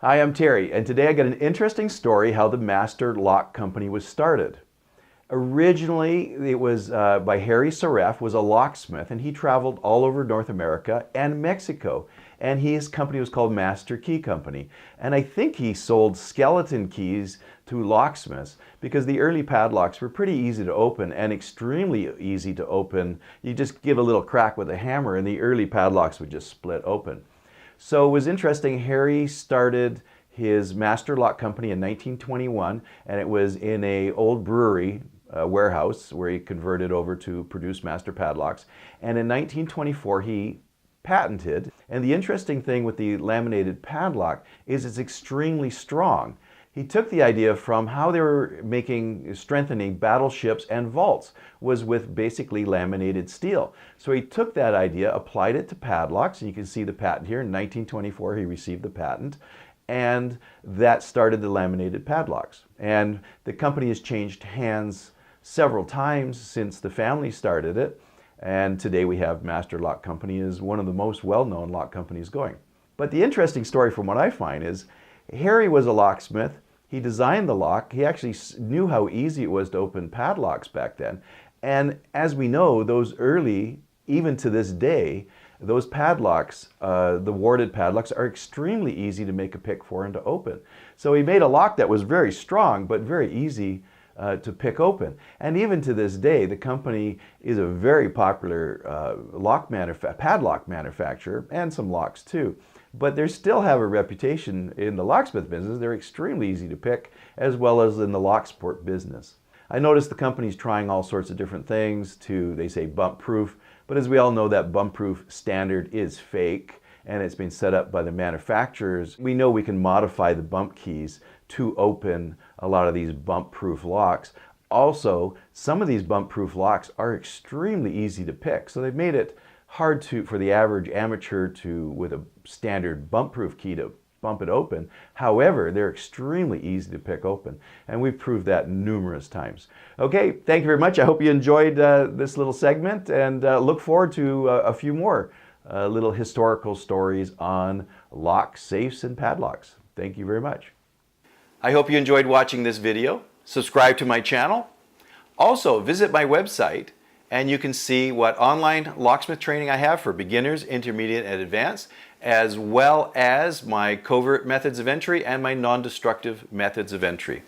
Hi, I'm Terry, and today I got an interesting story how the Master Lock Company was started. Originally, it was by Harry Soref, was a locksmith, and he traveled all over North America and Mexico. And his company was called Master Key Company. And I think he sold skeleton keys to locksmiths because the early padlocks were pretty easy to open and extremely easy to open. You just give a little crack with a hammer and the early padlocks would just split open. So it was interesting. Harry started his Master Lock Company in 1921, and it was in an old brewery warehouse where he converted over to produce master padlocks. And in 1924, he patented, and the interesting thing with the laminated padlock is it's extremely strong. He took the idea from how they were strengthening battleships and vaults was with basically laminated steel. So he took that idea, applied it to padlocks, and you can see the patent here. In 1924, he received the patent, and that started the laminated padlocks. And the company has changed hands several times since the family started it, and today we have Master Lock Company is one of the most well-known lock companies going. But the interesting story from what I find is Harry was a locksmith. He designed the lock. He actually knew how easy it was to open padlocks back then. And as we know, those early, even to this day, those padlocks, the warded padlocks, are extremely easy to make a pick for and to open. So he made a lock that was very strong, but very easy to pick open. And even to this day, the company is a very popular padlock manufacturer, and some locks too. But they still have a reputation in the locksmith business. They're extremely easy to pick, as well as in the locksport business. I noticed the company's trying all sorts of different things to, they say, bump proof, but as we all know, that bump proof standard is fake, and it's been set up by the manufacturers. We know we can modify the bump keys to open a lot of these bump proof locks. Also, some of these bump proof locks are extremely easy to pick, so they've made it hard for the average amateur with a standard bump proof key to bump it open. However, they're extremely easy to pick open, and we've proved that numerous times. Okay, thank you very much. I hope you enjoyed this little segment, and look forward to a few more little historical stories on locks, safes, and padlocks. Thank you very much. I hope you enjoyed watching this video. Subscribe to my channel. Also, visit my website, and you can see what online locksmith training I have for beginners, intermediate, and advanced, as well as my covert methods of entry and my non-destructive methods of entry.